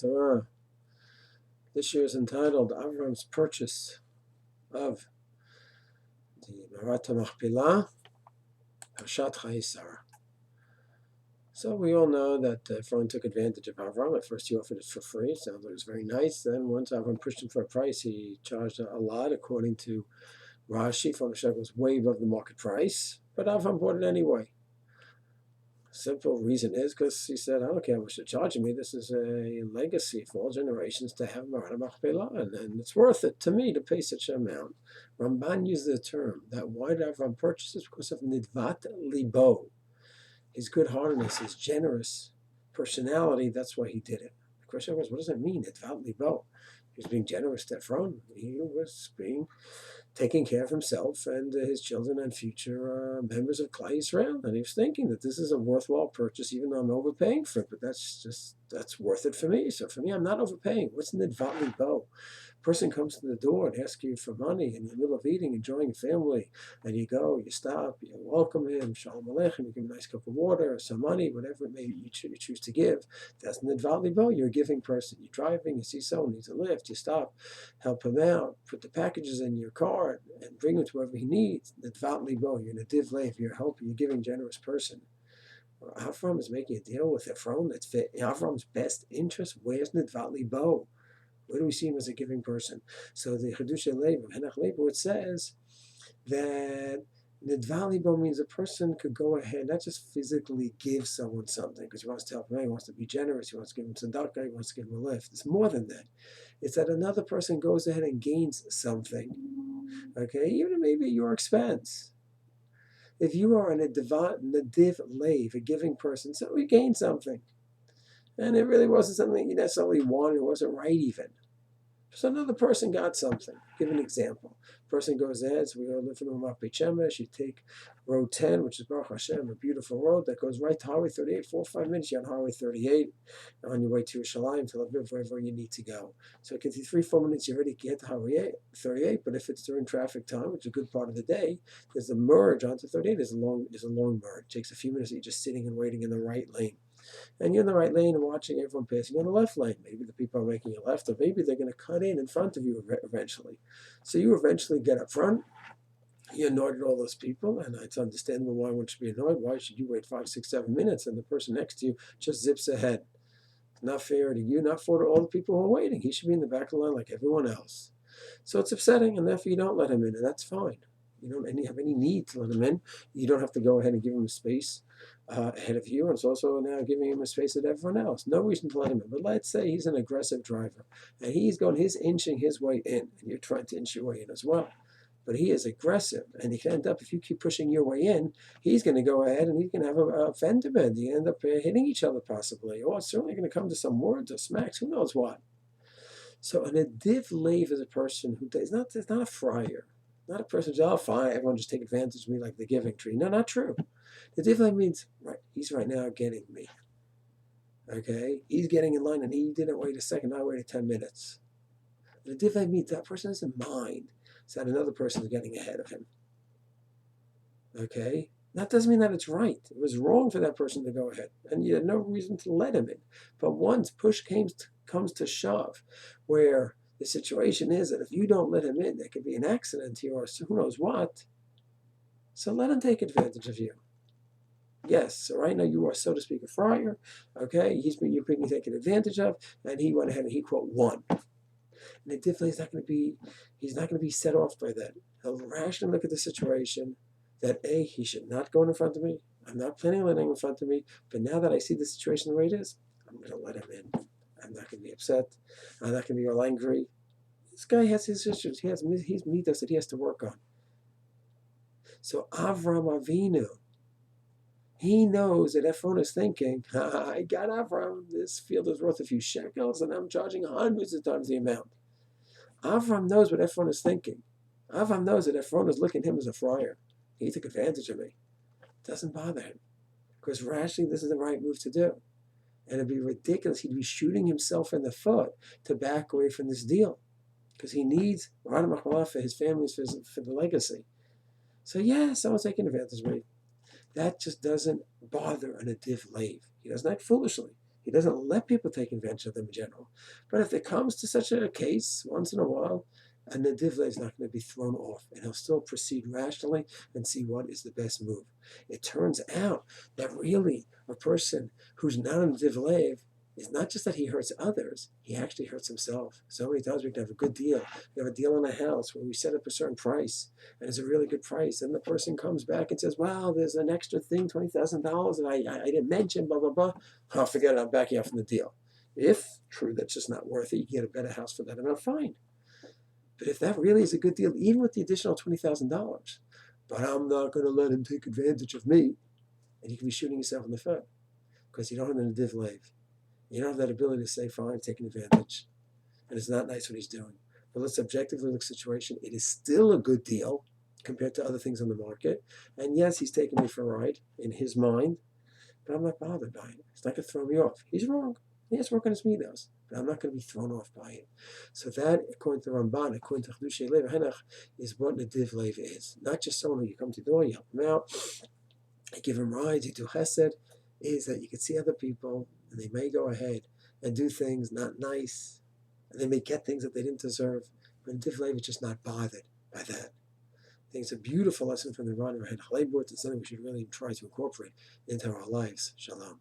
Torah. This year is entitled Avraham's Purchase of the Marata Machpelah, Parshat Chayesar. So we all know that Ephron took advantage of Avraham. At first he offered it for free. It sounds like it was very nice. Then once Avraham pushed him for a price, he charged a lot, according to Rashi. 400 shekels was way above the market price. But Avraham bought it anyway. Simple reason is because he said, I don't care how much you're charging me. This is a legacy for all generations to have Marata Machpelah, and it's worth it to me to pay such an amount. Ramban used the term that why did Avraham purchase it? Because of Nidvat Libo. His good-heartedness, his generous personality, that's why he did it. The question was, what does that mean, Nidvat Libo? He was being generous to Ephron. He was taking care of himself and his children and future members of Klal Yisrael. And he was thinking that this is a worthwhile purchase, even though I'm overpaying for it, but that's worth it for me. So for me, I'm not overpaying. What's Nidvat Libo? Person comes to the door and asks you for money in the middle of eating, enjoying a family, and you go, you stop, you welcome him, shalom aleichem, you give him a nice cup of water, some money, whatever it may be you choose to give. That's Nidvat Libo. You're a giving person. You're driving, you see someone needs a lift, you stop, help him out, put the packages in your car, and bring him to wherever he needs. Nideev Laiv, you're Nideev Laiv, you're a helper, you're a giving, generous person. Avraham is making a deal with Ephron that's fit Avraham's best interest. Where's Nideev Laiv? Where do we see him as a giving person? So the Chidushau Halaiv, it says that Nideev Laiv means a person could go ahead, not just physically give someone something, because he wants to help him, he wants to be generous, he wants to give him tzedakah, he wants to give him a lift. It's more than that. It's that another person goes ahead and gains something, okay, even maybe at your expense. If you are a Nideev Laiv, a giving person, so we gain something. And it really wasn't something you necessarily wanted, it wasn't right even. So another person got something. Give an example. Person goes ahead, so we all live in Umat Beit Shemesh, you take road 10, which is Baruch Hashem, a beautiful road that goes right to Highway 38, 4 or 5 minutes, you're on Highway 38, on your way to Yerushalayim, Tel Aviv, wherever you need to go. So it gives you 3-4 minutes, you already get to Highway 38, but if it's during traffic time, which is a good part of the day, there's a merge onto 38, is a long merge. It takes a few minutes, you're just sitting and waiting in the right lane. And you're in the right lane and watching everyone passing on the left lane. Maybe the people are making a left, or maybe they're going to cut in front of you eventually. So you eventually get up front. You're annoyed at all those people, and it's understandable why one should be annoyed. Why should you wait 5, 6, 7 minutes and the person next to you just zips ahead? It's not fair to you, not fair to all the people who are waiting. He should be in the back of the line like everyone else. So it's upsetting, and therefore you don't let him in, and that's fine. You don't have any need to let him in. You don't have to go ahead and give him a space ahead of you, and it's also now giving him a space at everyone else. No reason to let him in. But let's say he's an aggressive driver, and he's inching his way in, and you're trying to inch your way in as well. But he is aggressive, and he can end up, if you keep pushing your way in, he's going to go ahead and he's going to have a fender bend. You end up hitting each other possibly, or it's certainly going to come to some words or smacks, who knows what. So a Nideev Laiv is a person who is not a friar. Not a person who's, oh, fine, everyone just take advantage of me like the giving tree. No, not true. The difference means, right, he's right now getting me. Okay? He's getting in line, and he didn't wait a second. I waited 10 minutes. The difference means that person doesn't mind that another person is getting ahead of him. Okay? That doesn't mean that it's right. It was wrong for that person to go ahead, and you had no reason to let him in. But once push comes to shove, where the situation is that if you don't let him in, there could be an accident here or who knows what. So let him take advantage of you. Yes, so right now you are, so to speak, a friar. Okay, you're being taken advantage of, and he went ahead and he won. And it definitely he's not going to be set off by that. He'll rationally look at the situation that he should not go in front of me. I'm not planning on letting him in front of me, but now that I see the situation the way it is, I'm going to let him in. I'm not going to be upset. I'm not going to be all angry. This guy has his issues. He has midas that he has to work on. So Avraham Avinu, he knows that Ephron is thinking, I got Avraham. This field is worth a few shekels, and I'm charging hundreds of times the amount. Avraham knows what Ephron is thinking. Avraham knows that Ephron is looking at him as a friar. He took advantage of me. It doesn't bother him, because rationally this is the right move to do. And it'd be ridiculous. He'd be shooting himself in the foot to back away from this deal, because he needs Marata Machpelah for his family, for the legacy. So yeah, someone's taking advantage of me. That just doesn't bother a Nideev Laiv. He doesn't act foolishly. He doesn't let people take advantage of them in general. But if it comes to such a case once in a while, a Nideev Laiv is not going to be thrown off, and he'll still proceed rationally and see what is the best move. It turns out that really a person who's not a Nideev Laiv is not just that he hurts others, he actually hurts himself. So many times we can have a good deal. We have a deal on a house where we set up a certain price, and it's a really good price, and the person comes back and says, wow, there's an extra thing, $20,000, and I didn't mention, blah, blah, blah. Oh, forget it, I'm backing out from the deal. If true, that's just not worth it, you can get a better house for that amount, fine. But if that really is a good deal, even with the additional $20,000, but I'm not going to let him take advantage of me, and you can be shooting yourself in the foot because you don't have a Nideev Laiv. You don't have that ability to say, fine, taking advantage. And it's not nice what he's doing. But let's objectively look at the situation. It is still a good deal compared to other things on the market. And yes, he's taking me for a ride in his mind, but I'm not bothered by it. It's not going to throw me off. He's wrong. He has work on his midos, but I'm not going to be thrown off by it. So that, according to Ramban, according to Chidushau Halaiv, is what Nideev Laiv is. Not just someone who you come to the door, you help him out, you give him rides, you do chesed, is that you can see other people, and they may go ahead and do things not nice, and they may get things that they didn't deserve. But Nideev Laiv is just not bothered by that. I think it's a beautiful lesson from the Ramban B'raishit. It's something we should really try to incorporate into our lives. Shalom.